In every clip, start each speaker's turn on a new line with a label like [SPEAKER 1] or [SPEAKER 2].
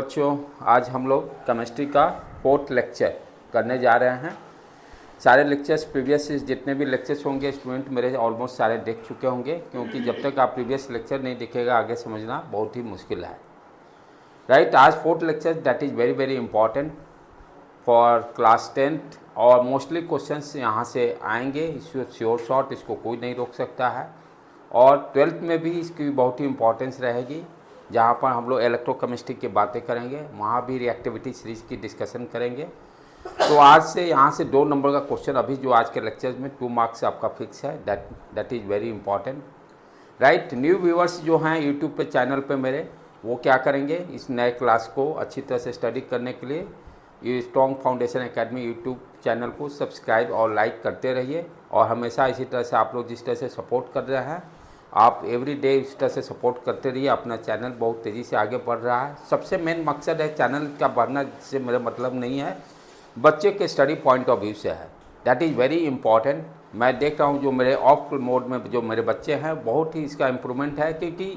[SPEAKER 1] बच्चों, आज हम लोग केमिस्ट्री का 4th लेक्चर करने जा रहे हैं। सारे लेक्चर्स प्रीवियस जितने भी लेक्चर्स होंगे स्टूडेंट मेरे ऑलमोस्ट सारे देख चुके होंगे, क्योंकि जब तक आप प्रीवियस लेक्चर नहीं दिखेगा आगे समझना बहुत ही मुश्किल है। राइट, आज 4th lecture that is very very important for class 10th और मोस्टली क्वेश्चंस यहाँ से आएंगे। इसको श्योर शॉट इसको कोई नहीं रोक सकता है। और 12th में भी इसकी बहुत ही इंपॉर्टेंस रहेगी, जहाँ पर हम लोग इलेक्ट्रोकेमिस्ट्री की बातें करेंगे, वहाँ भी रिएक्टिविटी सीरीज की डिस्कशन करेंगे। तो आज से यहाँ से 2 नंबर का क्वेश्चन अभी जो आज के लेक्चर्स में 2 मार्क्स आपका फिक्स है। That is very important. Right, new viewers जो हैं यूट्यूब पे चैनल पे मेरे, वो क्या करेंगे, इस नए क्लास को अच्छी तरह से स्टडी करने के लिए ये strong foundation academy YouTube channel को सब्सक्राइब और लाइक करते रहिए। और हमेशा इसी तरह से आप लोग जिस तरह से सपोर्ट कर रहे हैं, आप एवरी डे इस तरह से सपोर्ट करते रहिए। अपना चैनल बहुत तेज़ी से आगे बढ़ रहा है। सबसे मेन मकसद है चैनल का बढ़ना से मेरा मतलब नहीं है, बच्चे के स्टडी पॉइंट ऑफ व्यू से है। That is very important. मैं देख रहा हूँ जो मेरे ऑफ मोड में जो मेरे बच्चे हैं, बहुत ही इसका इम्प्रूवमेंट है, क्योंकि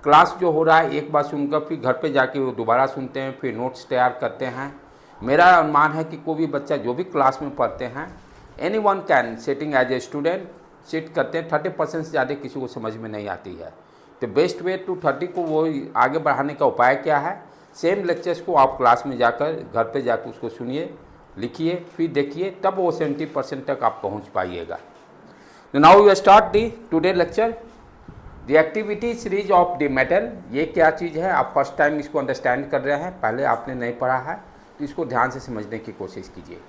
[SPEAKER 1] क्लास जो हो रहा है एक बार सुनकर फिर घर पे जाके वो दोबारा सुनते हैं, फिर नोट्स तैयार करते हैं। मेरा अनुमान है कि कोई भी बच्चा जो भी क्लास में पढ़ते हैं, any one can sitting as a student sit करते हैं। 30% से ज़्यादा किसी को समझ में नहीं आती है। तो बेस्ट वे टू 30 को वो आगे बढ़ाने का उपाय क्या है, सेम लेक्चर्स को आप क्लास में जाकर घर पे जाकर उसको सुनिए, लिखिए, फिर देखिए, तब वो 70% तक आप पहुंच पाइएगा। तो now you start the today lecture reactivity series of the metal. ये क्या चीज़ है, आप फर्स्ट टाइम इसको अंडरस्टैंड कर रहे हैं, पहले आपने नहीं पढ़ा है, तो इसको ध्यान से समझने की कोशिश कीजिए।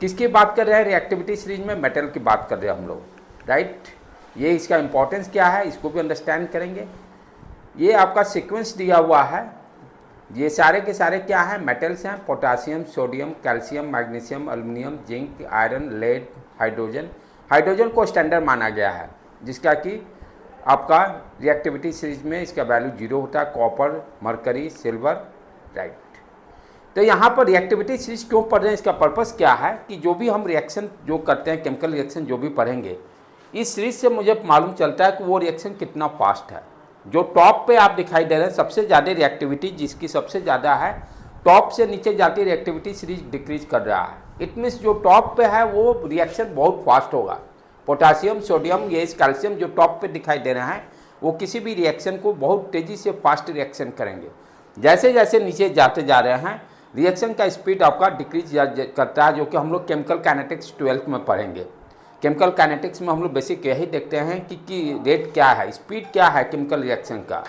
[SPEAKER 1] किसकी बात कर रहे हैं रिएक्टिविटी सीरीज में, मेटल की बात कर रहे हैं हम लोग। राइट, ये इसका इंपॉर्टेंस क्या है इसको भी अंडरस्टैंड करेंगे। ये आपका सीक्वेंस दिया हुआ है, ये सारे के सारे क्या हैं, मेटल्स हैं। Potassium, sodium, calcium, magnesium, aluminium, zinc, iron, lead, hydrogen. Hydrogen को स्टैंडर्ड माना गया है, जिसका कि आपका रिएक्टिविटी सीरीज में इसका वैल्यू 0 होता है। Copper, mercury, silver. राइट, तो यहाँ पर रिएक्टिविटी सीरीज क्यों पढ़ रहे हैं, इसका पर्पस क्या है कि जो भी हम रिएक्शन जो करते हैं, केमिकल रिएक्शन जो भी पढ़ेंगे, इस सीरीज से मुझे मालूम चलता है कि वो रिएक्शन कितना फास्ट है। जो टॉप पे आप दिखाई दे रहे हैं, सबसे ज़्यादा रिएक्टिविटी जिसकी सबसे ज़्यादा है, टॉप से नीचे जाती रिएक्टिविटी सीरीज डिक्रीज कर रहा है। इट मीन्स जो टॉप पे है वो रिएक्शन बहुत फास्ट होगा। पोटासियम, सोडियम, ये कैल्शियम जो टॉप पे दिखाई दे रहे हैं, वो किसी भी रिएक्शन को बहुत तेज़ी से फास्ट रिएक्शन करेंगे। जैसे जैसे नीचे जाते जा रहे हैं, रिएक्शन का स्पीड आपका डिक्रीज करता है, जो कि हम लोग केमिकल काइनेटिक्स 12th में पढ़ेंगे। केमिकल काइनेटिक्स में हम लोग बेसिक यही देखते हैं कि रेट क्या है, स्पीड क्या है केमिकल रिएक्शन का,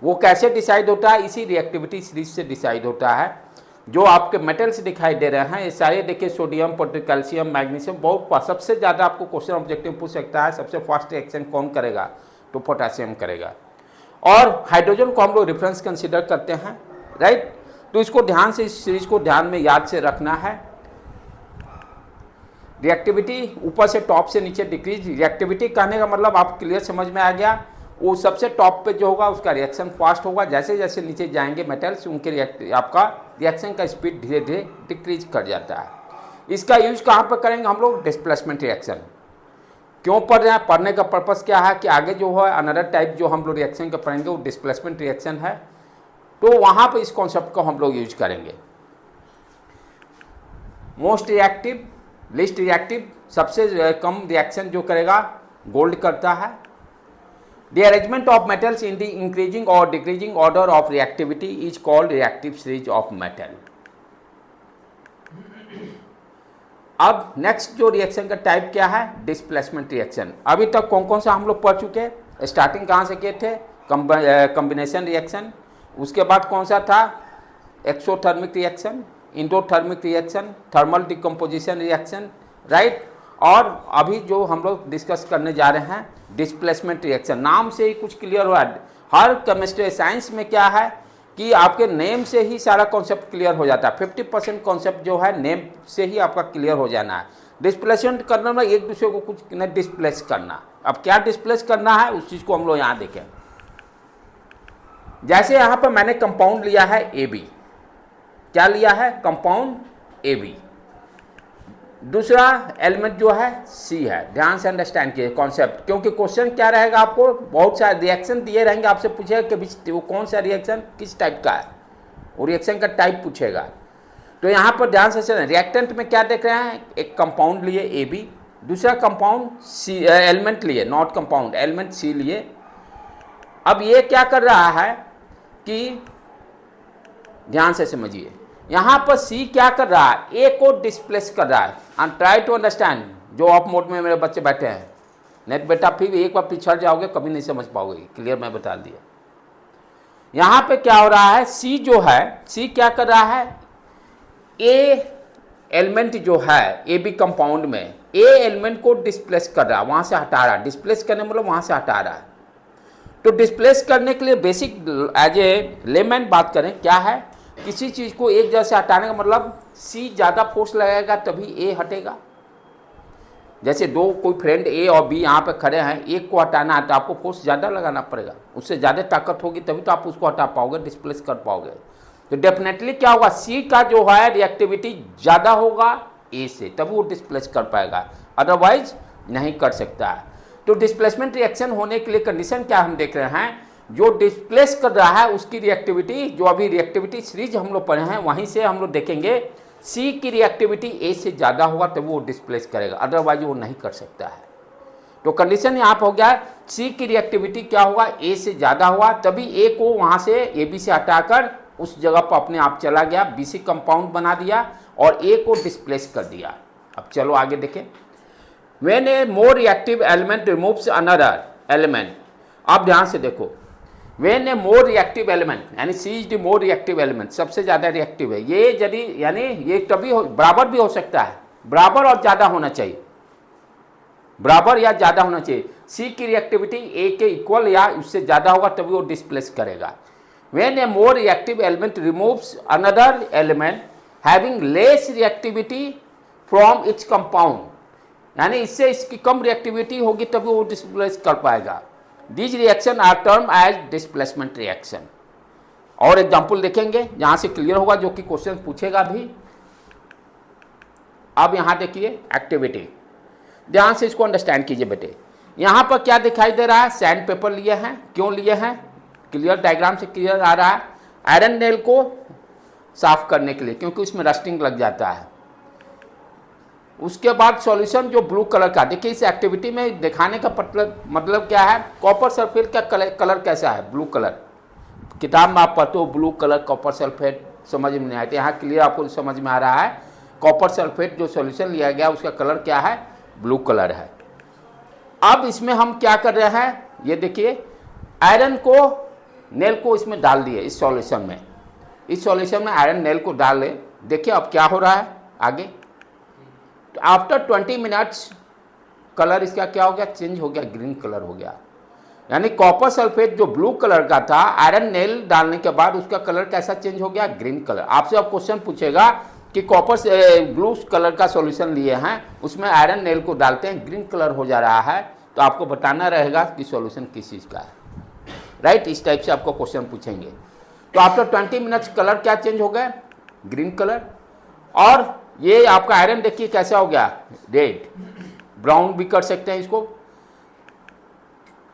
[SPEAKER 1] वो कैसे डिसाइड होता है, इसी रिएक्टिविटी सीरीज से डिसाइड होता है। जो आपके मेटल्स दिखाई दे रहे हैं, ये सारे देखिए, सोडियम, कैल्शियम, मैग्नीशियम, बहुत फास्ट। सबसे ज़्यादा आपको क्वेश्चन ऑब्जेक्टिव पूछ सकता है, सबसे फास्ट रिएक्शन कौन करेगा, तो पोटासियम करेगा। और हाइड्रोजन को हम लोग रेफरेंस कंसिडर करते हैं। राइट, तो इसको ध्यान से, इस सीरीज को ध्यान में याद से रखना है। रिएक्टिविटी ऊपर से टॉप से नीचे डिक्रीज। रिएक्टिविटी कहने का मतलब आप क्लियर समझ में आ गया, वो सबसे टॉप पे जो होगा उसका रिएक्शन फास्ट होगा। जैसे जैसे नीचे जाएंगे मेटल्स, उनके आपका रिएक्शन का स्पीड धीरे धीरे डिक्रीज कर जाता है। इसका यूज कहाँ पर करेंगे हम लोग, डिस्प्लेसमेंट रिएक्शन। क्यों पढ़ रहे हैं, पढ़ने का पर्पस क्या है कि आगे जो है अनदर टाइप जो हम लोग रिएक्शन का पढ़ेंगे वो डिस्प्लेसमेंट रिएक्शन है, तो वहाँ पर इस कॉन्सेप्ट को हम लोग यूज करेंगे। मोस्ट रिएक्टिव, लिस्ट रिएक्टिव, सबसे कम रिएक्शन जो करेगा गोल्ड करता है। The arrangement of metals in the increasing और decreasing order of reactivity is called reactive series of metal. अब नेक्स्ट जो रिएक्शन का टाइप क्या है, डिस्प्लेसमेंट रिएक्शन। अभी तक कौन कौन सा हम लोग पढ़ चुके हैं, स्टार्टिंग कहाँ से किए थे, कॉम्बिनेशन रिएक्शन, उसके बाद कौन सा था, exothermic reaction, endothermic reaction, thermal decomposition reaction. Right, और अभी जो हम लोग डिस्कस करने जा रहे हैं डिस्प्लेसमेंट रिएक्शन। नाम से ही कुछ क्लियर हुआ, हर केमिस्ट्री साइंस में क्या है कि आपके नेम से ही सारा कॉन्सेप्ट क्लियर हो जाता है। 50% कॉन्सेप्ट जो है नेम से ही आपका क्लियर हो जाना है। डिस्प्लेसमेंट करना में एक दूसरे को कुछ नहीं डिस्प्लेस करना। अब क्या डिस्प्लेस करना है उस चीज़ को हम लोग यहाँ देखें। जैसे यहाँ पर मैंने कंपाउंड लिया है AB, क्या लिया है, कंपाउंड AB। दूसरा एलिमेंट जो है C है। ध्यान से अंडरस्टैंड कीजिए कॉन्सेप्ट, क्योंकि क्वेश्चन क्या रहेगा, आपको बहुत सारे रिएक्शन दिए रहेंगे, आपसे पूछेगा कि वो कौन सा रिएक्शन किस टाइप का है, वो रिएक्शन का टाइप पूछेगा। तो यहाँ पर ध्यान से सुनिए, रिएक्टेंट में क्या देख रहे हैं, एक कंपाउंड लिए AB, दूसरा कंपाउंड C, एलिमेंट लिए, नॉट कंपाउंड, एलिमेंट C लिए। अब ये क्या कर रहा है कि ध्यान से समझिए, यहाँ पर C क्या कर रहा है, A को डिस्प्लेस कर रहा है। एंड ट्राई टू अंडरस्टैंड, जो ऑफ मोड में मेरे बच्चे बैठे हैं, नेट बेटा फिर एक बार पिछड़ जाओगे, कभी नहीं समझ पाओगे, क्लियर मैं बता दिया। यहाँ पे क्या हो रहा है, C जो है, C क्या कर रहा है, A एलिमेंट जो है AB कंपाउंड में A एलिमेंट को डिस्प्लेस कर रहा है, वहाँ से हटा रहा है। डिस्प्लेस करने मतलब वहाँ से हटा रहा है। तो डिस्प्लेस करने के लिए बेसिक एज ए लेमैन बात करें, क्या है, किसी चीज़ को एक जगह से हटाने का मतलब C ज़्यादा फोर्स लगाएगा तभी A हटेगा। जैसे दो कोई फ्रेंड A और B यहाँ पे खड़े हैं, एक को हटाना है तो आपको फोर्स ज़्यादा लगाना पड़ेगा, उससे ज़्यादा ताकत होगी तभी तो आप उसको हटा पाओगे, डिस्प्लेस कर पाओगे। तो डेफिनेटली क्या होगा, C का जो है रिएक्टिविटी ज़्यादा होगा A से, तभी वो डिस्प्लेस कर पाएगा, अदरवाइज नहीं कर सकता है। तो डिस्प्लेसमेंट रिएक्शन होने के लिए कंडीशन क्या हम देख रहे हैं, जो डिस्प्लेस कर रहा है उसकी रिएक्टिविटी, जो अभी रिएक्टिविटी सीरीज हम लोग पढ़े हैं वहीं से हम लोग देखेंगे, C की रिएक्टिविटी A से ज़्यादा होगा तब वो डिस्प्लेस करेगा, अदरवाइज वो नहीं कर सकता है। तो कंडीशन यहाँ पर हो गया, C की रिएक्टिविटी क्या होगा, A से ज़्यादा हुआ तभी A को वहाँ से AB से हटाकर उस जगह पर अपने आप चला गया, BC कंपाउंड बना दिया और A को डिस्प्लेस कर दिया। अब चलो आगे देखें, when A more reactive element removes another element. अब ध्यान से देखो, when A more reactive element, यानी C is the more reactive element, सबसे ज़्यादा रिएक्टिव है ये, यदि यानी ये तभी बराबर भी हो सकता है, बराबर और ज़्यादा होना चाहिए, बराबर या ज़्यादा होना चाहिए। C की रिएक्टिविटी A के इक्वल या उससे ज़्यादा होगा तभी वो डिस्प्लेस करेगा। When a more reactive element removes another element having less reactivity from its compound, यानी इससे इसकी कम रिएक्टिविटी होगी तभी वो डिस्प्लेस कर पाएगा। These reaction are termed as displacement reaction। और एग्जाम्पल देखेंगे जहाँ से क्लियर होगा, जो कि क्वेश्चन पूछेगा भी। अब यहाँ देखिए एक्टिविटी, ध्यान से इसको अंडरस्टैंड कीजिए बेटे। यहाँ पर क्या दिखाई दे रहा है, सैंड पेपर लिए हैं, क्यों लिए हैं, क्लियर डायग्राम से क्लियर आ रहा है। आयरन नेल को साफ करने के लिए, क्योंकि उसमें रस्टिंग लग जाता है। उसके बाद सॉल्यूशन जो ब्लू कलर का, देखिए इस एक्टिविटी में दिखाने का मतलब क्या है, कॉपर सल्फेट का कलर कैसा है, ब्लू कलर। किताब में आप पढ़ते हो ब्लू कलर कॉपर सल्फेट, समझ में नहीं आती, यहाँ क्लियर आपको समझ में आ रहा है। कॉपर सल्फेट जो सॉल्यूशन लिया गया उसका कलर क्या है, ब्लू कलर है। अब इसमें हम क्या कर रहे हैं, ये देखिए आयरन को नेल को इसमें डाल दिए, इस सॉल्यूशन में, इस सॉल्यूशन में आयरन नेल को डाल ले। देखिए अब क्या हो रहा है आगे, तो आफ्टर 20 मिनट्स कलर इसका क्या हो गया, चेंज हो गया, ग्रीन कलर हो गया। यानी कॉपर सल्फेट जो ब्लू कलर का था, आयरन नेल डालने के बाद उसका कलर कैसा चेंज हो गया, ग्रीन कलर। आपसे अब क्वेश्चन पूछेगा कि कॉपर से ब्लू कलर का सॉल्यूशन लिए हैं, उसमें आयरन नेल को डालते हैं, ग्रीन कलर हो जा रहा है, तो आपको बताना रहेगा कि सॉल्यूशन किस चीज़ का है, राइट। इस टाइप से आपको क्वेश्चन पूछेंगे। तो आफ्टर 20 मिनट्स कलर क्या चेंज हो गया, ग्रीन कलर। और ये आपका आयरन देखिए कैसा हो गया, रेड, ब्राउन भी कर सकते हैं इसको।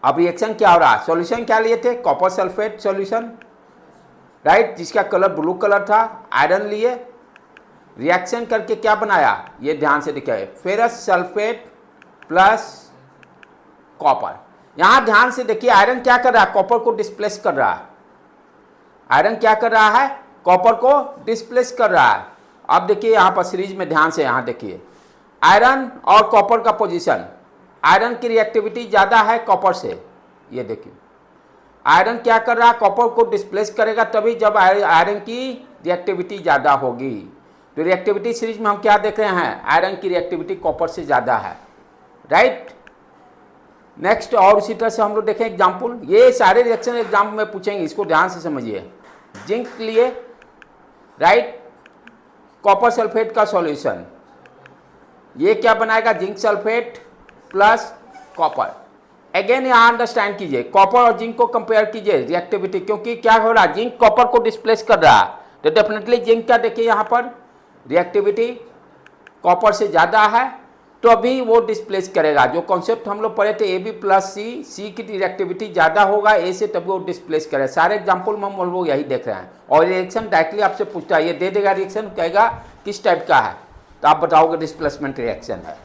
[SPEAKER 1] अब रिएक्शन क्या हो रहा है, सॉल्यूशन क्या लिए थे, कॉपर सल्फेट सॉल्यूशन, राइट, जिसका कलर ब्लू कलर था, आयरन लिए, रिएक्शन करके क्या बनाया, ये ध्यान से दिखाए, फेरस सल्फेट प्लस कॉपर। यहां ध्यान से देखिए आयरन क्या कर रहा है, कॉपर को डिस्प्लेस कर रहा है। आयरन क्या कर रहा है, कॉपर को डिस्प्लेस कर रहा है। अब देखिए यहां पर सीरीज में ध्यान से, यहां देखिए आयरन और कॉपर का पोजीशन, आयरन की रिएक्टिविटी ज़्यादा है कॉपर से। ये देखिए आयरन क्या कर रहा है, कॉपर को डिस्प्लेस करेगा तभी जब आयरन की रिएक्टिविटी ज़्यादा होगी। तो रिएक्टिविटी सीरीज में हम क्या देख रहे हैं, आयरन की रिएक्टिविटी कॉपर से ज़्यादा है, राइट। नेक्स्ट और उसी तरह से हम लोग देखें एग्जाम्पल, ये सारे रिएक्शन एग्जाम में पूछेंगे, इसको ध्यान से समझिए। जिंक लिए, राइट, कॉपर सल्फेट का सॉल्यूशन, ये क्या बनाएगा, zinc sulphate plus copper. Again यहाँ अंडरस्टैंड कीजिए, कॉपर और जिंक को कंपेयर कीजिए रिएक्टिविटी, क्योंकि क्या हो रहा है, जिंक कॉपर को डिस्प्लेस कर रहा है, तो डेफिनेटली जिंक का देखिए यहाँ पर रिएक्टिविटी कॉपर से ज़्यादा है। तो अभी वो डिस्प्लेस करेगा। जो कॉन्सेप्ट हम लोग पढ़े थे ए बी प्लस सी, सी की रिएक्टिविटी ज़्यादा होगा ए से, तभी वो डिस्प्लेस करेगा। सारे एग्जाम्पल में हम लोग यही देख रहे हैं। और रिएक्शन डायरेक्टली आपसे पूछता है, ये दे देगा रिएक्शन, कहेगा किस टाइप का है, तो आप बताओगे डिस्प्लेसमेंट रिएक्शन है।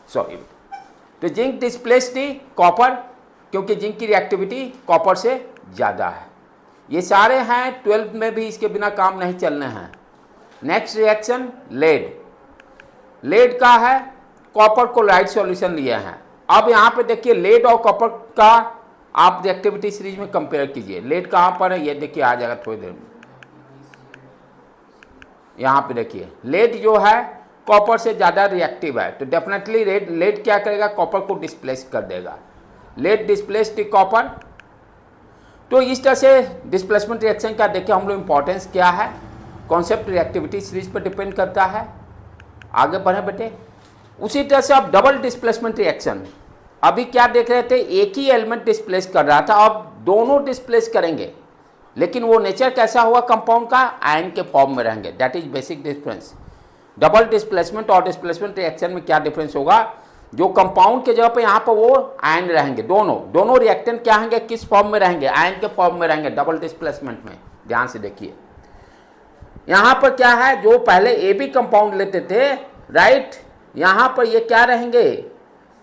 [SPEAKER 1] सॉरी, तो जिंक डिस्प्लेस्ड कॉपर, क्योंकि जिंक की रिएक्टिविटी कॉपर से ज़्यादा है। ये सारे हैं, 12 में भी इसके बिना काम नहीं चलने हैं। Next reaction lead. लेड का है कॉपर क्लोराइड सॉल्यूशन लिए हैं। अब यहाँ पे देखिए लेड और कॉपर का आप रिएक्टिविटी सीरीज में कंपेयर कीजिए। लेड कहाँ पर है, ये देखिए आ जाएगा थोड़ी देर में। यहाँ पे देखिए लेड जो है कॉपर से ज़्यादा रिएक्टिव है, तो डेफिनेटली लेड क्या करेगा, कॉपर को डिस्प्लेस कर देगा। Lead displaced copper. तो इस तरह से डिस्प्लेसमेंट रिएक्शन का देखिए हम लोग इंपॉर्टेंस क्या है, कॉन्सेप्ट रिएक्टिविटी सीरीज पर डिपेंड करता है। आगे बढ़े बेटे। उसी तरह से अब डबल डिस्प्लेसमेंट रिएक्शन, अभी क्या देख रहे थे, एक ही एलिमेंट डिस्प्लेस कर रहा था, अब दोनों डिस्प्लेस करेंगे, लेकिन वो नेचर कैसा हुआ कंपाउंड का, आयन के फॉर्म में रहेंगे। That is basic difference. Double displacement और डिस्प्लेसमेंट रिएक्शन में क्या डिफरेंस होगा, जो कंपाउंड के जगह पे यहाँ पर वो आयन रहेंगे, दोनों रिएक्टेंट क्या होंगे, किस फॉर्म में रहेंगे, आयन के फॉर्म में रहेंगे डबल डिस्प्लेसमेंट में। ध्यान से देखिए यहाँ पर क्या है, जो पहले ए बी कंपाउंड लेते थे, राइट, यहाँ पर ये क्या रहेंगे,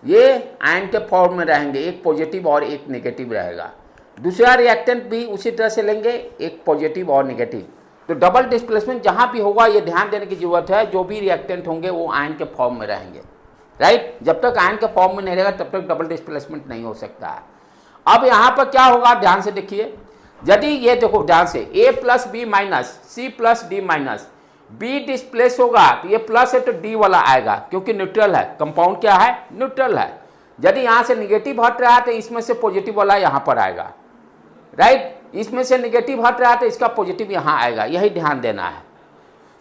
[SPEAKER 1] ये आयन के फॉर्म में रहेंगे, एक पॉजिटिव और एक नेगेटिव रहेगा। दूसरा रिएक्टेंट भी उसी तरह से लेंगे, एक पॉजिटिव और नेगेटिव। तो डबल डिस्प्लेसमेंट जहाँ भी होगा ये ध्यान देने की जरूरत है, जो भी रिएक्टेंट होंगे वो आयन के फॉर्म में रहेंगे, राइट। जब तक आयन के फॉर्म में नहीं रहेगा तब तक डबल डिस्प्लेसमेंट नहीं हो सकता है। अब यहाँ पर क्या होगा, ध्यान से देखिए, यदि ये देखो ध्यान से, A plus B minus C plus D minus, B displace होगा तो ये प्लस है तो डी वाला आएगा, क्योंकि न्यूट्रल है, कंपाउंड क्या है, न्यूट्रल है। यदि यहाँ से निगेटिव हट रहा है तो इसमें से पॉजिटिव वाला यहाँ पर आएगा, राइट। इसमें से निगेटिव हट रहा है तो इसका पॉजिटिव यहाँ आएगा, यही ध्यान देना है।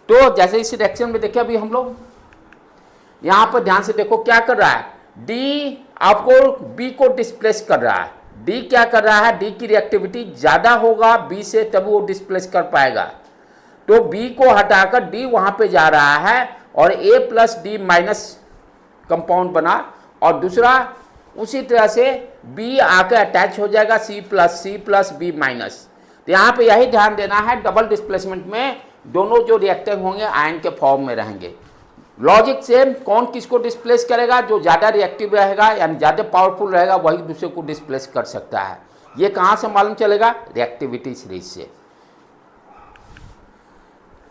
[SPEAKER 1] तो जैसे इस रिएक्शन में देखिए अभी हम लोग यहाँ पर ध्यान से देखो क्या कर रहा है, डी आपको बी को डिस्प्लेस कर रहा है। डी क्या कर रहा है, डी की रिएक्टिविटी ज़्यादा होगा बी से, तब वो डिस्प्लेस कर पाएगा। तो बी को हटाकर डी वहाँ पे जा रहा है और ए प्लस डी माइनस कंपाउंड बना, और दूसरा उसी तरह से बी आकर अटैच हो जाएगा सी प्लस बी माइनस। तो यहाँ पे यही ध्यान देना है, डबल डिस्प्लेसमेंट में दोनों जो रिएक्टेंट होंगे आयन के फॉर्म में रहेंगे। लॉजिक सेम, कौन किसको डिस्प्लेस करेगा, जो ज़्यादा रिएक्टिव रहेगा यानी ज़्यादा पावरफुल रहेगा वही दूसरे को डिस्प्लेस कर सकता है। ये कहाँ से मालूम चलेगा, रिएक्टिविटी सीरीज से।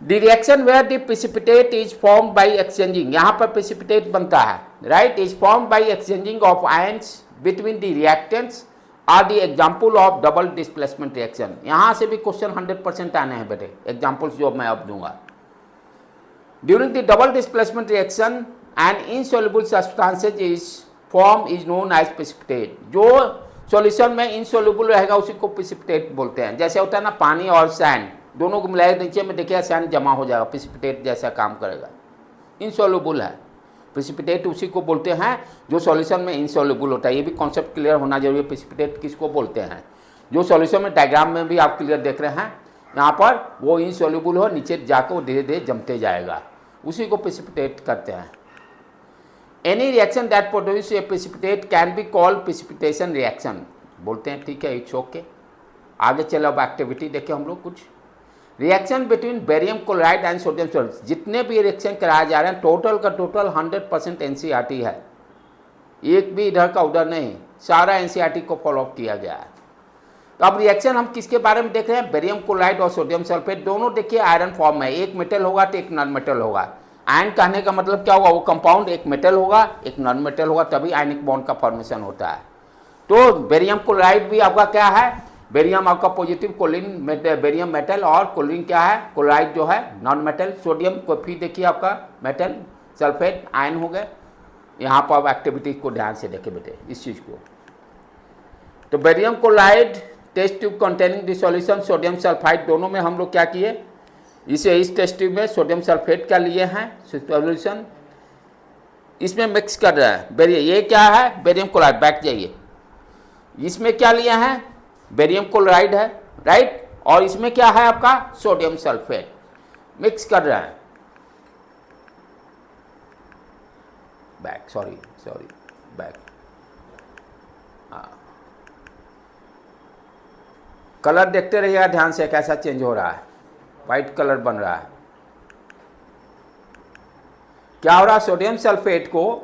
[SPEAKER 1] The reaction where the precipitate is form by exchanging, यहाँ पर प्रेसिपिटेट बनता है, right, is form by exchanging of ions between the reactants are the example of double displacement reaction. यहाँ से भी क्वेश्चन 100% आने हैं बेटे, एग्जाम्पल्स जो मैं अब दूंगा। During the double displacement reaction, an insoluble substance is form is known as precipitate। जो सॉल्यूशन में insoluble रहेगा उसी को precipitate बोलते हैं। जैसे होता है ना पानी और सैंड, दोनों को मिलाए नीचे में देखिए सैंड जमा हो जाएगा, precipitate जैसा काम करेगा। insoluble है, precipitate उसी को बोलते हैं जो सॉल्यूशन में insoluble होता है। ये भी कॉन्सेप्ट क्लियर होना जरूरी है, precipitate किसको बोलते हैं। जो सॉल्यूशन में डायग्राम में भी आप क्लियर देख रहे हैं, यहाँ पर वो insoluble हो, नीचे जाकर वो धीरे धीरे जमते जाएगा, उसी को प्रेसिपिटेट करते हैं। Any reaction that produce a precipitate can be called precipitation reaction बोलते हैं, ठीक है, इट्स ओके। आगे चलो अब एक्टिविटी देखें हम लोग कुछ। Reaction between barium chloride and sodium sulphate, जितने भी रिएक्शन कराए जा रहे हैं टोटल का टोटल 100% एनसीईआरटी है, एक भी इधर का उधर नहीं, सारा एनसीईआरटी को फॉलो अप किया गया है। तो अब रिएक्शन हम किसके बारे में देख रहे हैं, बेरियम क्लोराइड और सोडियम सल्फेट, दोनों देखिए आयरन फॉर्म में, एक मेटल होगा तो एक नॉन मेटल होगा। आयन कहने का मतलब क्या होगा, वो कंपाउंड एक मेटल होगा एक नॉन मेटल होगा, तभी आयनिक बॉन्ड का फॉर्मेशन होता है। तो बेरियम क्लोराइड भी आपका क्या है, बेरियम आपका पॉजिटिव, क्लोरीन बेरियम मेटल, और क्लोरीन क्या है, क्लोराइड जो है नॉन मेटल, सोडियम को फिर देखिए आपका मेटल, सल्फेट आयन हो गए। यहाँ पर आप एक्टिविटी को ध्यान से देखें बेटे इस चीज़ को। तो barium chloride test tube containing the solution sodium sulphide, दोनों में हम लोग क्या किए, इस टेस्ट ट्यूब में सोडियम सल्फेट का लिए हैं सॉल्यूशन, इसमें मिक्स कर रहा है बेरियम, ये क्या है बेरियम क्लोराइड, बैठ जाइए, इसमें क्या लिए हैं बेरियम क्लोराइड है, राइट, और इसमें क्या है आपका सोडियम सल्फेट, मिक्स कर रहा है। Back, sorry back. हाँ, कलर देखते रहिएगा ध्यान से कैसा चेंज हो रहा है, वाइट कलर बन रहा है। क्या हो रहा है, सोडियम सल्फेट को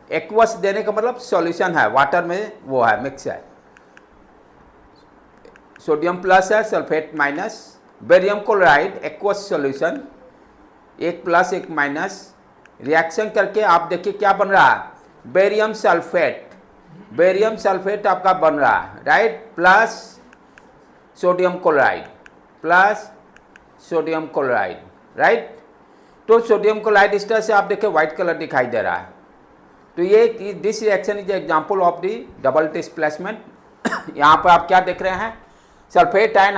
[SPEAKER 1] एक्वस देने का मतलब सॉल्यूशन है, वाटर में वो है, मिक्स है, सोडियम प्लस है, sulphate minus, barium chloride aqueous solution, एक प्लस एक माइनस, रिएक्शन करके आप देखिए क्या बन रहा है, बेरियम सल्फेट आपका बन रहा है, right, plus sodium chloride, right. तो सोडियम क्लोराइड इस तरह से आप देखिए व्हाइट कलर दिखाई दे रहा है। तो ये this reaction is example of the double displacement. यहाँ पर आप क्या देख रहे हैं, सल्फेट आयन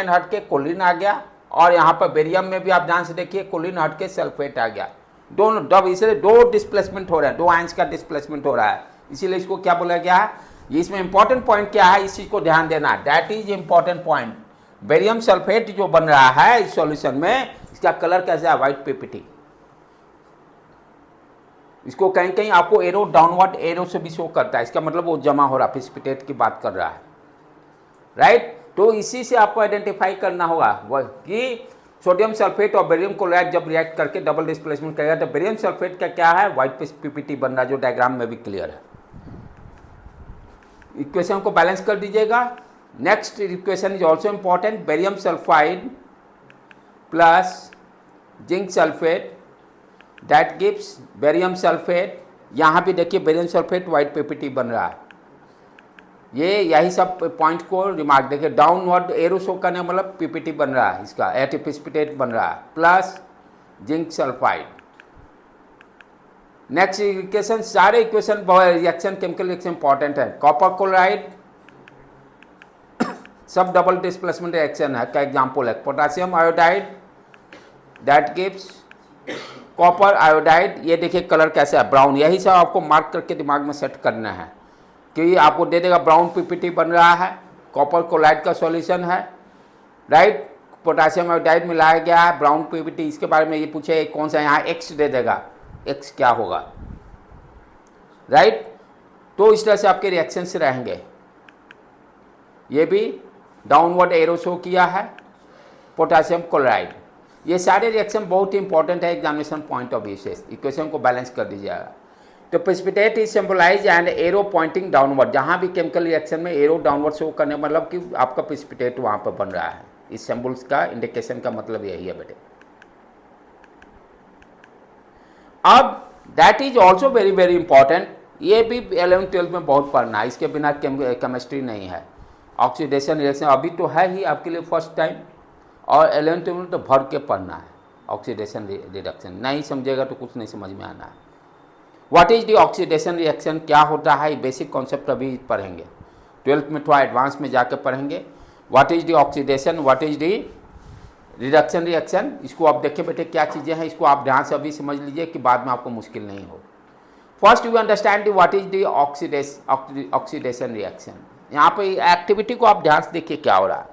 [SPEAKER 1] हट के क्लोरीन आ गया, और यहाँ पर बेरियम में भी आप ध्यान से देखिए क्लोरीन हट के सल्फेट आ गया, दोनों इसलिए दो डिस्प्लेसमेंट हो रहे हैं, दो आयंस का डिस्प्लेसमेंट हो रहा है, इसीलिए इसको क्या बोला गया है। इसमें इंपॉर्टेंट पॉइंट क्या है, इस चीज को ध्यान देना, that is important point. Barium sulphate जो बन रहा है इस सॉल्यूशन में, इसका कलर कैसा है, व्हाइट पीपीटी। इसको कहीं कहीं आपको एरो डाउनवर्ड एरो से भी शो करता है, इसका मतलब वो जमा हो रहा है, प्रेसिपिटेट की बात कर रहा है, राइट। तो इसी से आपको आइडेंटिफाई करना होगा कि सोडियम सल्फेट और बेरियम क्लोराइड जब रिएक्ट करके डबल डिस्प्लेसमेंट करेगा तो बेरियम सल्फेट का क्या है, व्हाइट पीपीटी बन रहा है, जो डायग्राम में भी क्लियर है। इक्वेशन को बैलेंस कर दीजिएगा। Next equation is also important, barium sulphide plus zinc sulphate that gives barium sulphate. यहाँ भी देखिए बेरियम सल्फेट व्हाइट पीपीटी बन रहा है। ये यही सब पॉइंट को रिमार्क देखिए, डाउनवर्ड एरो शो करने मतलब पीपीटी बन रहा है, इसका एटीप्रेसिपिटेट बन रहा है, plus zinc sulphide. Next equation, सारे equation reaction chemical reaction important है। कॉपर क्लोराइड सब डबल डिस्प्लेसमेंट रिएक्शन है का एग्जांपल है। Potassium iodide that gives copper iodide. ये देखिए कलर कैसा है, ब्राउन। यही सब आपको मार्क करके दिमाग में सेट करना है कि आपको दे देगा ब्राउन पीपीटी बन रहा है, कॉपर क्लोराइड का सॉल्यूशन है, राइट। पोटेशियम आयोडाइड मिलाया गया है, ब्राउन पीपीटी। इसके बारे में ये पूछे कौन सा, यहाँ एक्स दे देगा, एक्स क्या होगा, राइट। तो इस तरह से आपके रिएक्शन से रहेंगे। ये भी डाउनवर्ड एरो शो किया है, पोटेशियम क्लोराइड। ये सारे रिएक्शन बहुत ही इंपॉर्टेंट है एग्जामिनेशन पॉइंट ऑफ व्यू से। इक्वेशन को बैलेंस कर दीजिएगा। तो precipitate is symbolise and arrow pointing downward. जहाँ भी केमिकल रिएक्शन में एरो डाउनवर्ड शो करने मतलब कि आपका प्रेसिपिटेट वहाँ पर बन रहा है। इस सिंबल्स का इंडिकेशन का मतलब यही है बेटे। अब that is also very very important. ये भी 11th-12th में बहुत पढ़ना है, इसके बिना केमिस्ट्री नहीं है। ऑक्सीडेशन रिएक्शन अभी तो है ही आपके लिए फर्स्ट टाइम, और 11th-12th में तो भर के पढ़ना है। ऑक्सीडेशन रिडक्शन नहीं समझेगा तो कुछ नहीं समझ में आना है। What is the oxidation reaction, क्या होता है, बेसिक कॉन्सेप्ट अभी पढ़ेंगे। 12th में थोड़ा एडवांस में जाकर पढ़ेंगे। What is the oxidation, what is the reduction reaction. इसको आप देखिए बेटे क्या चीज़ें हैं, इसको आप ध्यान से अभी समझ लीजिए कि बाद में आपको मुश्किल नहीं हो। First you understand the what is the oxidation reaction. यहाँ पे एक्टिविटी को आप ध्यान से देखिए क्या हो रहा है।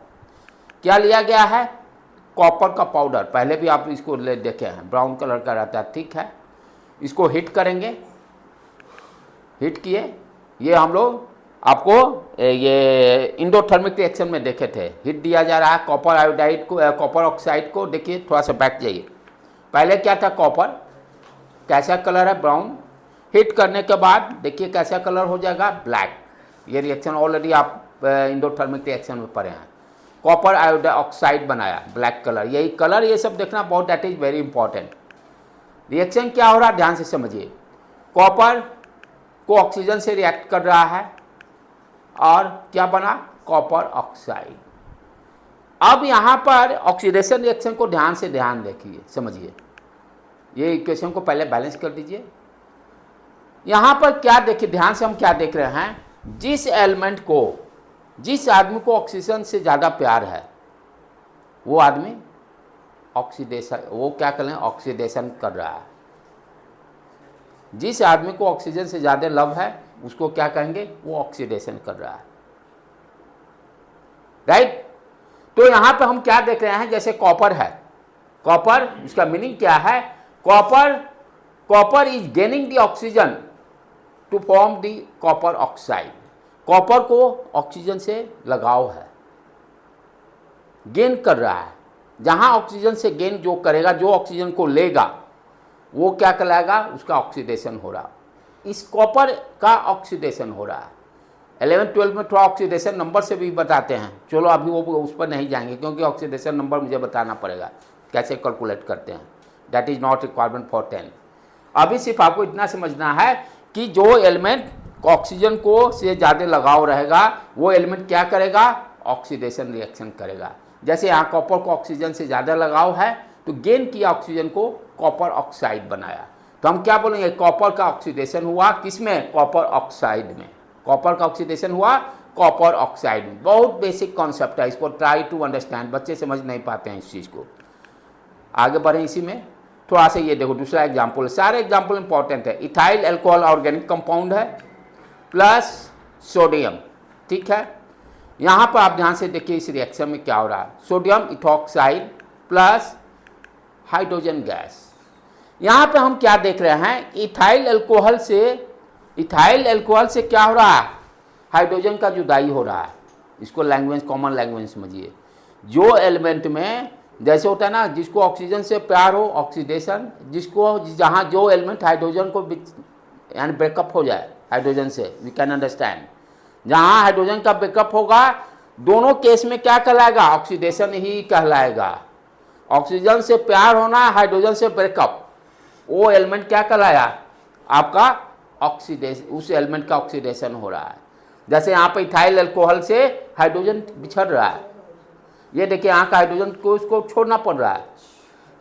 [SPEAKER 1] क्या लिया गया है, कॉपर का पाउडर। पहले भी आप इसको देखे हैं, ब्राउन कलर का रहता है, ठीक है। इसको हिट करेंगे, हिट किए, ये हम लोग आपको ये इंडोथर्मिक रिएक्शन में देखे थे। हिट दिया जा रहा है कॉपर आयोडाइड को, कॉपर ऑक्साइड को। देखिए थोड़ा सा बैक जाइए, पहले क्या था, कॉपर कैसा कलर है, ब्राउन। हिट करने के बाद देखिए कैसा कलर हो जाएगा, ब्लैक। ये रिएक्शन ऑलरेडी आप इंडोथर्मिक रिएक्शन में पढ़े हैं। कॉपर आयोडाइड ऑक्साइड बनाया, ब्लैक कलर। यही कलर ये सब देखना बहुत, that is very important. Reaction क्या हो रहा है ध्यान से समझिए। कॉपर को ऑक्सीजन से रिएक्ट कर रहा है और क्या बना, कॉपर ऑक्साइड। अब यहाँ पर ऑक्सीडेशन रिएक्शन को ध्यान से देखिए, समझिए। ये इक्वेशन को पहले बैलेंस कर दीजिए। यहाँ पर क्या देखिए, ध्यान से हम क्या देख रहे हैं, जिस एलिमेंट को, जिस आदमी को ऑक्सीजन से ज़्यादा प्यार है वो आदमी ऑक्सीडेशन, वो क्या करें, ऑक्सीडेशन कर रहा है। जिस आदमी को ऑक्सीजन से ज़्यादा लव है उसको क्या कहेंगे, वो ऑक्सीडेशन कर रहा है, राइट। तो यहाँ पे हम क्या देख रहे हैं, जैसे कॉपर है, कॉपर, उसका मीनिंग क्या है, copper copper is gaining the oxygen to form the copper oxide. Copper को ऑक्सीजन से लगाव है, गेन कर रहा है। जहां ऑक्सीजन से गेन जो करेगा, जो ऑक्सीजन को लेगा वो क्या कहलाएगा, उसका ऑक्सीडेशन हो रहा। इस कॉपर का ऑक्सीडेशन हो रहा है। 11-12 में थोड़ा ऑक्सीडेशन नंबर से भी बताते हैं, चलो अभी वो उस पर नहीं जाएंगे क्योंकि ऑक्सीडेशन नंबर मुझे बताना पड़ेगा कैसे कैलकुलेट करते हैं। That is not requirement for 10। अभी सिर्फ आपको इतना समझना है कि जो एलिमेंट ऑक्सीजन को से ज़्यादा लगाव रहेगा वो एलिमेंट क्या करेगा, ऑक्सीडेशन रिएक्शन करेगा। जैसे यहाँ कॉपर को ऑक्सीजन से ज़्यादा लगाव है तो गेन किया ऑक्सीजन को, कॉपर ऑक्साइड बनाया। तो हम क्या बोलेंगे, कॉपर का ऑक्सीडेशन हुआ किसमें, कॉपर ऑक्साइड में। कॉपर का ऑक्सीडेशन हुआ कॉपर ऑक्साइड में। बहुत बेसिक कॉन्सेप्ट है, इसको ट्राई टू अंडरस्टैंड। बच्चे समझ नहीं पाते हैं इस चीज़ को। आगे बढ़ें इसी में थोड़ा सा। ये देखो दूसरा एग्जाम्पल, सारे एग्जाम्पल इंपॉर्टेंट है। इथाइल अल्कोहल ऑर्गेनिक कंपाउंड है प्लस सोडियम, ठीक है। यहाँ पर आप ध्यान से देखिए इस रिएक्शन में क्या हो रहा है, sodium ethoxide plus hydrogen gas. यहाँ पे हम क्या देख रहे हैं, इथाइल अल्कोहल से क्या हो रहा है, हाइड्रोजन का जुदाई हो रहा है। इसको लैंग्वेज, कॉमन लैंग्वेज समझिए। जो एलिमेंट में जैसे होता है ना, जिसको ऑक्सीजन से प्यार हो, ऑक्सीडेशन, जिसको जहाँ जो एलिमेंट हाइड्रोजन को यानी ब्रेकअप हो जाए हाइड्रोजन से, वी कैन अंडरस्टैंड। जहाँ हाइड्रोजन का ब्रेकअप होगा दोनों केस में क्या कहलाएगा, ऑक्सीडेशन ही कहलाएगा। ऑक्सीजन से प्यार होना, हाइड्रोजन से ब्रेकअप, वो एलिमेंट क्या कहलाया, आपका ऑक्सीडेशन, उस एलिमेंट का ऑक्सीडेशन हो रहा है। जैसे यहाँ पे इथाइल अल्कोहल से हाइड्रोजन बिछड़ रहा है, ये देखिए यहाँ का हाइड्रोजन को उसको छोड़ना पड़ रहा है,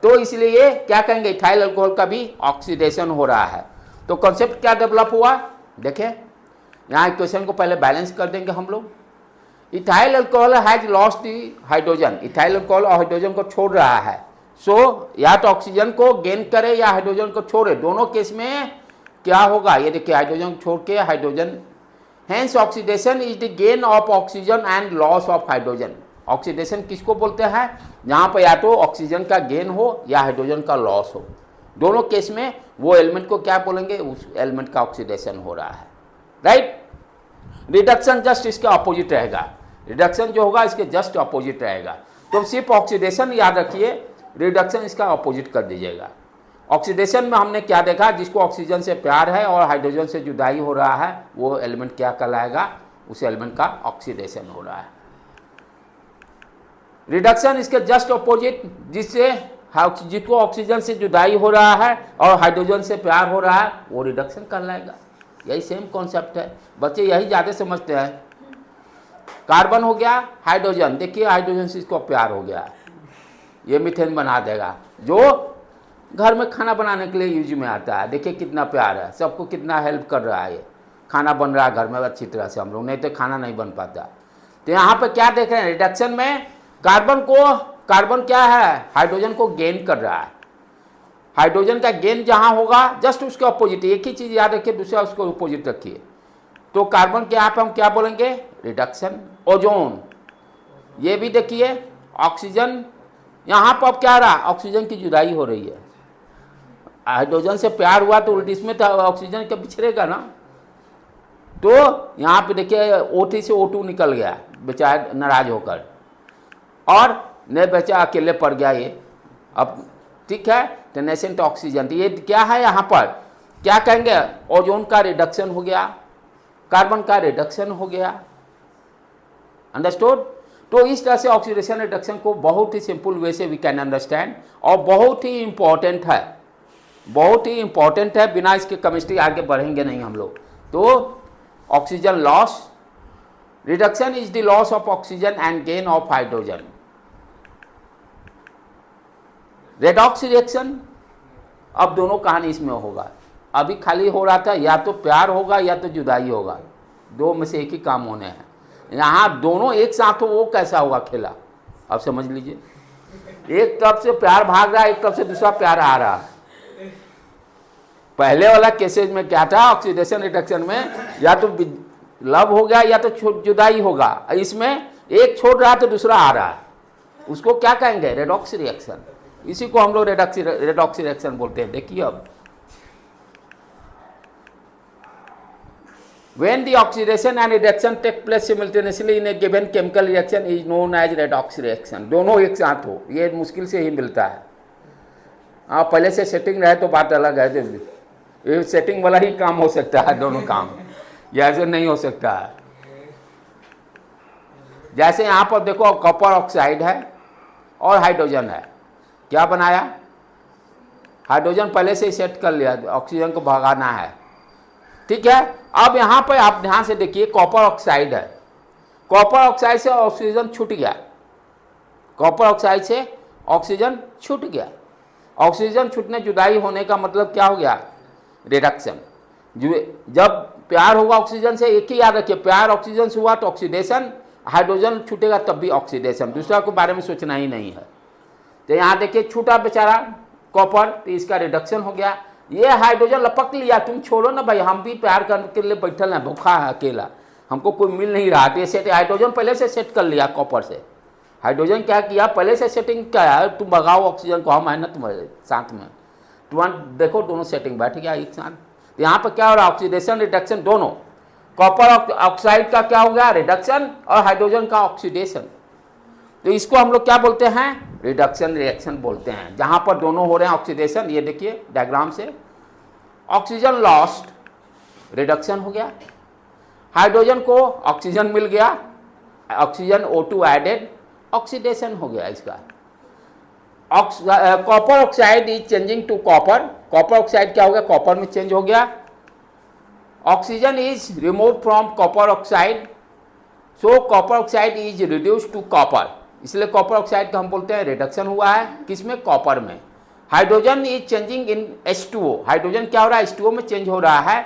[SPEAKER 1] तो इसलिए क्या कहेंगे, इथाइल अल्कोहल का भी ऑक्सीडेशन हो रहा है। तो कॉन्सेप्ट क्या डेवलप हुआ, देखें यहाँ इक्वेशन को पहले बैलेंस कर देंगे हम लोग। Ethyl alcohol has lost the hydrogen, ethyl alcohol hydrogen को छोड़ रहा है। सो या तो ऑक्सीजन को गेन करे या हाइड्रोजन को छोड़े, दोनों केस में क्या होगा, ये देखिए हाइड्रोजन छोड़ के hydrogen. Hence oxidation is the gain of oxygen and loss of hydrogen. Oxidation किसको बोलते हैं, जहाँ पर या तो ऑक्सीजन का गेन हो या हाइड्रोजन का लॉस हो। दोनों केस में वो एलिमेंट को क्या बोलेंगे, उस एलिमेंट का ऑक्सीडेशन हो रहा है, राइट। रिडक्शन जस्ट इसके अपोजिट रहेगा, रिडक्शन जो होगा इसके जस्ट अपोजिट रहेगा। तो सिर्फ ऑक्सीडेशन याद रखिए, रिडक्शन इसका अपोजिट कर दीजिएगा। ऑक्सीडेशन में हमने क्या देखा, जिसको ऑक्सीजन से प्यार है और हाइड्रोजन से जुदाई हो रहा है वो एलिमेंट क्या कहलाएगा, उस एलिमेंट का ऑक्सीडेशन हो रहा है। रिडक्शन इसके जस्ट अपोजिट, जिसको ऑक्सीजन से जुदाई हो रहा है और हाइड्रोजन से प्यार हो रहा है वो रिडक्शन कहलाएगा। यही सेम कॉन्सेप्ट है, बच्चे यही ज़्यादा समझते हैं। कार्बन हो गया, हाइड्रोजन, देखिए हाइड्रोजन से इसको प्यार हो गया, ये मीथेन बना देगा, जो घर में खाना बनाने के लिए यूज में आता है। देखिए कितना प्यार है, सबको कितना हेल्प कर रहा है, ये खाना बन रहा है घर में अच्छी तरह से, हम लोग नहीं तो खाना नहीं बन पाता। तो यहाँ पे क्या देख रहे हैं, रिडक्शन में कार्बन क्या है, हाइड्रोजन को गेन कर रहा है। हाइड्रोजन का गेन जहाँ होगा जस्ट उसके अपोजिट, एक ही चीज़ याद रखिए, दूसरा उसको अपोजिट रखिए। तो कार्बन के यहाँ पे हम क्या बोलेंगे, रिडक्शन। ओजोन, ये भी देखिए ऑक्सीजन, यहाँ पर अब क्या रहा, ऑक्सीजन की जुदाई हो रही है। हाइड्रोजन से प्यार हुआ तो इसमें तो ऑक्सीजन का बिछड़ेगा ना, तो यहाँ पे देखिए O3 से O2 निकल गया बेचारा नाराज होकर, और नहीं बेचा अकेले पड़ गया ये, अब ठीक है। तो नेसेंट ऑक्सीजन, तो ये क्या है, यहाँ पर क्या कहेंगे, ओजोन का रिडक्शन हो गया, कार्बन का रिडक्शन हो गया, अंडरस्टूड। तो इस तरह से ऑक्सीडेशन रिडक्शन को बहुत ही सिंपल वे से वी कैन अंडरस्टैंड, और बहुत ही इंपॉर्टेंट है, बहुत ही इंपॉर्टेंट है। बिना इसके केमिस्ट्री आगे बढ़ेंगे नहीं हम लोग। तो oxygen loss, reduction is the loss of oxygen and gain of hydrogen. Redox reaction, अब दोनों कहानी इसमें होगा। अभी खाली हो रहा था, या तो प्यार होगा या तो जुदाई होगा, दो में से एक ही काम होने हैं। यहाँ दोनों एक साथ हो, वो कैसा होगा खेला, अब समझ लीजिए। एक तरफ से प्यार भाग रहा है, एक तरफ से दूसरा प्यार आ रहा है। पहले वाला केसेज में क्या था, ऑक्सीडेशन रिडक्शन में या तो लव हो गया या तो जुदाई होगा, इसमें एक छोड़ रहा है तो दूसरा आ रहा है, उसको क्या कहेंगे, रेडॉक्स रिएक्शन। इसी को हम लोग रेडॉक्स रिएक्शन बोलते हैं। देखिए अब When the oxidation and reduction take place simultaneously in a given chemical reaction is known as redox reaction। दोनों एक साथ हो, ये मुश्किल से ही मिलता है। आप पहले से सेटिंग रहे तो बात अलग है, ये सेटिंग वाला ही काम हो सकता है, दोनों काम, या ऐसे नहीं हो सकता है। जैसे यहाँ पर देखो कॉपर ऑक्साइड है और हाइड्रोजन है, क्या बनाया, हाइड्रोजन पहले से ही सेट कर लिया, ऑक्सीजन को भगाना है, ठीक है। अब यहाँ पर आप ध्यान से देखिए, कॉपर ऑक्साइड है, कॉपर ऑक्साइड से ऑक्सीजन छूट गया, कॉपर ऑक्साइड से ऑक्सीजन छूट गया। ऑक्सीजन छूटने जुदाई होने का मतलब क्या हो गया, रिडक्शन। जब प्यार होगा ऑक्सीजन से, एक ही याद रखिए, प्यार ऑक्सीजन से हुआ तो ऑक्सीडेशन, हाइड्रोजन छूटेगा तब भी ऑक्सीडेशन, दूसरा के बारे में सोचना ही नहीं है। तो यहाँ देखिए छूटा बेचारा कॉपर, तो इसका रिडक्शन हो गया। ये हाइड्रोजन लपक लिया, तुम छोड़ो ना भाई, हम भी प्यार करने के लिए बैठल हैं, भूखा है अकेला, हमको कोई मिल नहीं रहा। तो ये सेट हाइड्रोजन पहले से सेट कर लिया कॉपर से, हाइड्रोजन क्या किया, पहले से सेटिंग क्या है, तुम भगाओ ऑक्सीजन को, हम है ना तुम्हारे साथ में, तुम देखो दोनों सेटिंग बैठ गया एक साथ। तो यहाँ पर क्या हो रहा है, ऑक्सीडेशन रिडक्शन दोनों, कॉपर ऑक्साइड का क्या हो गया, रिडक्शन, और हाइड्रोजन का ऑक्सीडेशन। तो इसको हम लोग क्या बोलते हैं, रिडक्शन रिएक्शन बोलते हैं, जहां पर दोनों हो रहे हैं ऑक्सीडेशन। ये देखिए डायग्राम से, ऑक्सीजन लॉस्ट, रिडक्शन हो गया, हाइड्रोजन को ऑक्सीजन मिल गया, ऑक्सीजन O2 एडेड, ऑक्सीडेशन हो गया इसका। Copper oxide is changing to copper, copper oxide क्या हो गया, कॉपर में चेंज हो गया। Oxygen is remove from copper oxide, so copper oxide is reduce to copper, इसलिए कॉपर ऑक्साइड का हम बोलते हैं रिडक्शन हुआ है, किसमें, कॉपर में। Hydrogen is changing in H2O, hydrogen क्या हो रहा है, H2O में चेंज हो रहा है,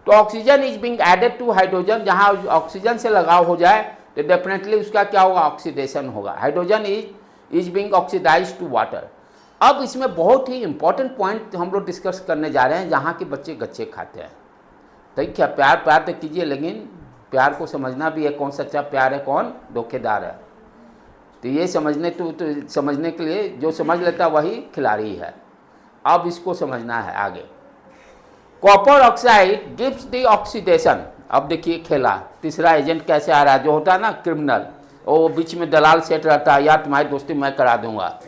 [SPEAKER 1] तो oxygen is being added to hydrogen, जहां ऑक्सीजन से लगाव हो जाए तो डेफिनेटली उसका क्या होगा, ऑक्सीडेशन होगा। Hydrogen is being oxidise to water. अब इसमें बहुत ही इंपॉर्टेंट पॉइंट हम लोग डिस्कस करने जा रहे हैं, जहाँ के बच्चे गच्चे खाते हैं। ठीक है, प्यार प्यार तो कीजिए, लेकिन प्यार को समझना भी है, कौन सच्चा प्यार है, कौन धोखेदार है। तो ये समझने के लिए जो समझ लेता वही खिलाड़ी है। अब इसको समझना है आगे। Copper oxide gives the oxidation. अब देखिए खेला, तीसरा एजेंट कैसे आ रहा है, जो होता है ना क्रिमिनल, वो बीच में दलाल सेट रहता है, यार तुम्हारी दोस्ती मैं करा दूंगा।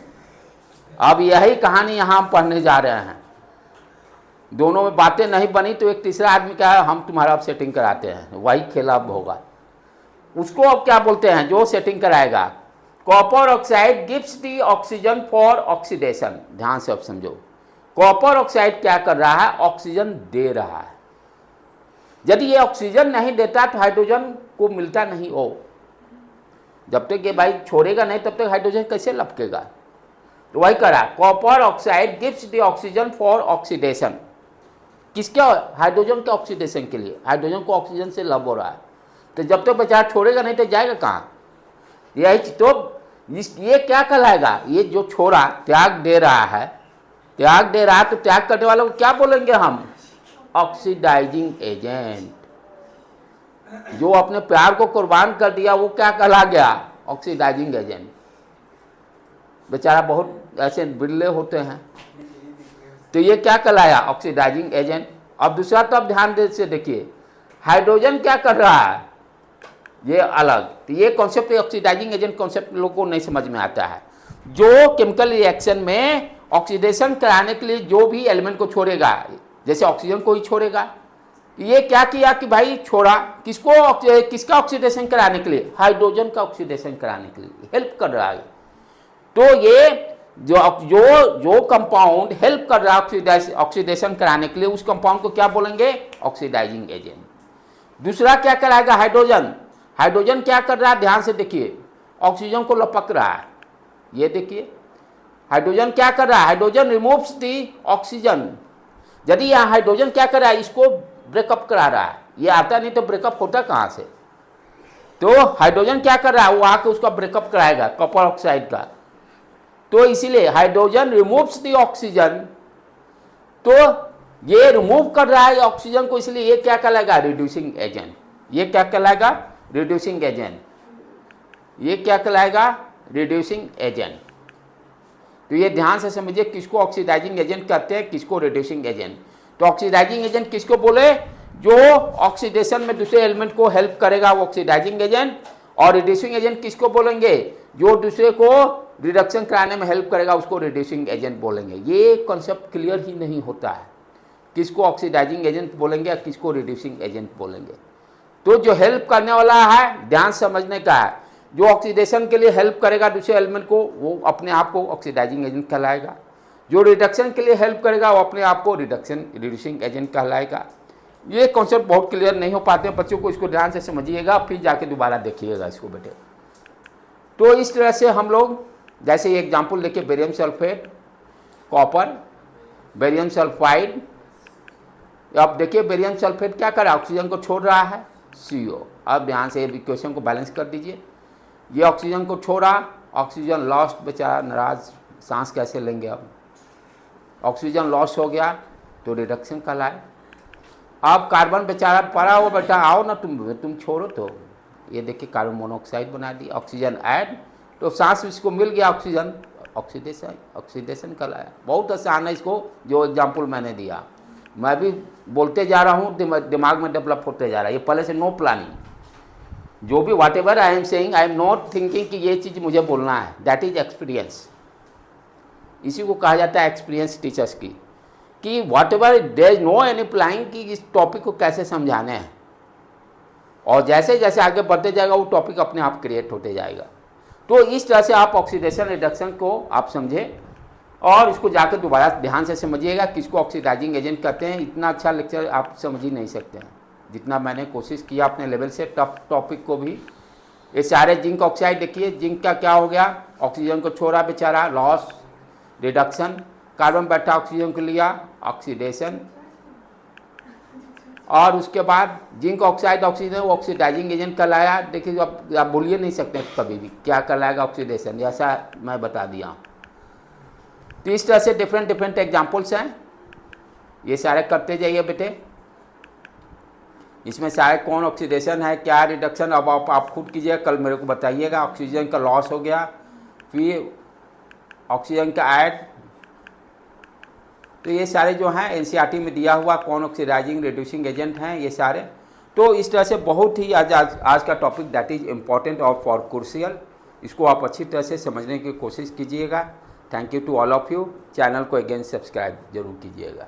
[SPEAKER 1] अब यही कहानी यहाँ हम पढ़ने जा रहे हैं। दोनों में बातें नहीं बनी तो एक तीसरा आदमी क्या है, हम तुम्हारा अब सेटिंग कराते हैं, वही खेला अब होगा। उसको अब क्या बोलते हैं, जो सेटिंग कराएगा। Copper oxide gives the oxygen for oxidation. ध्यान से अब समझो, कॉपर ऑक्साइड क्या कर रहा है, ऑक्सीजन दे रहा है। यदि ये ऑक्सीजन नहीं देता तो हाइड्रोजन को मिलता नहीं हो, जब तक ये भाई छोड़ेगा नहीं तब तक हाइड्रोजन कैसे लपकेगा। तो वही करा, copper oxide gives the oxygen for oxidation. किसके, हाइड्रोजन के ऑक्सीडेशन के लिए, हाइड्रोजन को ऑक्सीजन से लब हो रहा है। तो जब तक बेचारा छोड़ेगा नहीं तो जाएगा कहाँ, यही तो ये क्या कहलाएगा, ये जो छोड़ा त्याग दे रहा है, त्याग दे रहा है, तो त्याग करने वालों को क्या बोलेंगे हम, ऑक्सीडाइजिंग एजेंट। जो अपने प्यार को कुर्बान कर दिया वो क्या कहला गया, ऑक्सीडाइजिंग एजेंट। बेचारा बहुत ऐसे बिरले होते हैं, तो ये क्या कहलाया, ऑक्सीडाइजिंग एजेंट। अब दूसरा तो अब ध्यान से देखिए, हाइड्रोजन क्या कर रहा है, ये अलग। तो ये कॉन्सेप्ट, ऑक्सीडाइजिंग एजेंट कॉन्सेप्ट लोगों को नहीं समझ में आता है। जो केमिकल रिएक्शन में ऑक्सीडेशन कराने के लिए जो भी एलिमेंट को छोड़ेगा, जैसे ऑक्सीजन को ही छोड़ेगा, ये क्या किया कि भाई छोड़ा किसको, किसका ऑक्सीडेशन कराने के लिए, हाइड्रोजन का ऑक्सीडेशन कराने के लिए हेल्प कर रहा है। तो ये जो कंपाउंड हेल्प कर रहा है ऑक्सीडेशन कराने के लिए, उस कंपाउंड को क्या बोलेंगे, ऑक्सीडाइजिंग एजेंट। दूसरा क्या कराएगा, हाइड्रोजन। हाइड्रोजन क्या कर रहा है, ध्यान से देखिए, ऑक्सीजन को लपक रहा है। ये देखिए हाइड्रोजन क्या कर रहा है, हाइड्रोजन रिमूव्स दी ऑक्सीजन। यदि यहाँ हाइड्रोजन क्या कर रहा है, इसको ब्रेकअप करा रहा है, ये आता नहीं तो ब्रेकअप होता कहाँ से। तो हाइड्रोजन क्या कर रहा है, वो आके उसका ब्रेकअप कराएगा कॉपर ऑक्साइड का। तो इसीलिए हाइड्रोजन रिमूव्स दी ऑक्सीजन, तो ये रिमूव कर रहा है ऑक्सीजन को, इसलिए ये क्या कहलाएगा, रिड्यूसिंग एजेंट। ये क्या कहलाएगा, रिड्यूसिंग एजेंट। ये क्या कहलाएगा, रिड्यूसिंग एजेंट। तो ये ध्यान से समझिए, किसको ऑक्सीडाइजिंग एजेंट कहते हैं, किसको रिड्यूसिंग एजेंट। तो ऑक्सीडाइजिंग एजेंट किसको बोले, जो ऑक्सीडेशन में दूसरे एलिमेंट को हेल्प करेगा वो ऑक्सीडाइजिंग एजेंट, और रिड्यूसिंग एजेंट किसको बोलेंगे, जो दूसरे को रिडक्शन कराने में हेल्प करेगा उसको रिड्यूसिंग एजेंट बोलेंगे। ये कॉन्सेप्ट क्लियर ही नहीं होता है, किसको ऑक्सीडाइजिंग एजेंट बोलेंगे या किसको रिड्यूसिंग एजेंट बोलेंगे। तो जो हेल्प करने वाला है ध्यान समझने का है, जो ऑक्सीडेशन के लिए हेल्प करेगा दूसरे एलिमेंट को वो अपने आप को ऑक्सीडाइजिंग एजेंट कहलाएगा, जो रिडक्शन के लिए हेल्प करेगा वो अपने आप को रिड्यूसिंग एजेंट कहलाएगा। ये कॉन्सेप्ट बहुत क्लियर नहीं हो पाते हैं बच्चों को, इसको ध्यान से समझिएगा फिर जाके दोबारा देखिएगा इसको बेटे। तो इस तरह से हम लोग जैसे ये एग्जाम्पल देखिए, barium sulphate, copper, barium sulphide. अब देखिए बेरियम सल्फेट क्या कर रहा है, ऑक्सीजन को छोड़ रहा है CO। अब ध्यान से इक्वेशन को बैलेंस कर दीजिए, ये ऑक्सीजन को छोड़ा, ऑक्सीजन लॉस्ट, बेचारा नाराज, सांस कैसे लेंगे। अब ऑक्सीजन लॉस हो गया तो रिडक्शन कहलाए। अब कार्बन बेचारा पड़ा हो, बेटा आओ ना तुम छोड़ो, तो ये देखिए कार्बन मोनोऑक्साइड बना दिया, ऑक्सीजन ऐड, तो सांस इसको मिल गया ऑक्सीजन, ऑक्सीडेशन कहलाया। बहुत आसान है, इसको जो एग्जाम्पल मैंने दिया मैं भी बोलते जा रहा हूँ, दिमाग में डेवलप होते जा रहा है, ये पहले से नो प्लानिंग। जो भी whatever I am saying, I am not thinking कि ये चीज़ मुझे बोलना है, दैट इज एक्सपीरियंस। इसी को कहा जाता है एक्सपीरियंस टीचर्स की, कि whatever there is no any planning कि इस टॉपिक को कैसे समझाने हैं, और जैसे जैसे आगे बढ़ते जाएगा वो टॉपिक अपने आप क्रिएट होते जाएगा। तो इस तरह से आप ऑक्सीडेशन रिडक्शन को आप समझें और इसको जाकर दोबारा ध्यान से समझिएगा किसको ऑक्सीडाइजिंग एजेंट कहते हैं। इतना अच्छा लेक्चर आप समझ ही नहीं सकते हैं जितना मैंने कोशिश किया अपने लेवल से, टफ टॉपिक को भी। ये सारे जिंक ऑक्साइड देखिए, जिंक का क्या हो गया, ऑक्सीजन को छोड़ा बेचारा, लॉस, रिडक्शन, कार्बन बैठा ऑक्सीजन को लिया, ऑक्सीडेशन, और उसके बाद जिंक ऑक्साइड ऑक्सीजन वो ऑक्सीडाइजिंग एजेंट कहलाया। देखिए आप भूलिए नहीं सकते कभी भी क्या कहलाएगा ऑक्सीडेशन, जैसा मैं बता दिया हूँ। तो इस तरह से डिफरेंट एग्जाम्पल्स हैं, ये सारे करते जाइए बेटे। इसमें सारे कौन ऑक्सीडेशन है, क्या रिडक्शन, अब आप खुद कीजिए, कल मेरे को बताइएगा। ऑक्सीजन का लॉस हो गया, फिर ऑक्सीजन का ऐड, तो ये सारे जो हैं NCERT में दिया हुआ कौन ऑक्सीडाइजिंग रिड्यूसिंग एजेंट हैं ये सारे। तो इस तरह से बहुत ही आज का टॉपिक दैट इज इम्पॉर्टेंट और फॉर क्रूशियल, इसको आप अच्छी तरह से समझने की कोशिश कीजिएगा। Thank you to all of you. Channel को अगेन सब्सक्राइब जरूर कीजिएगा।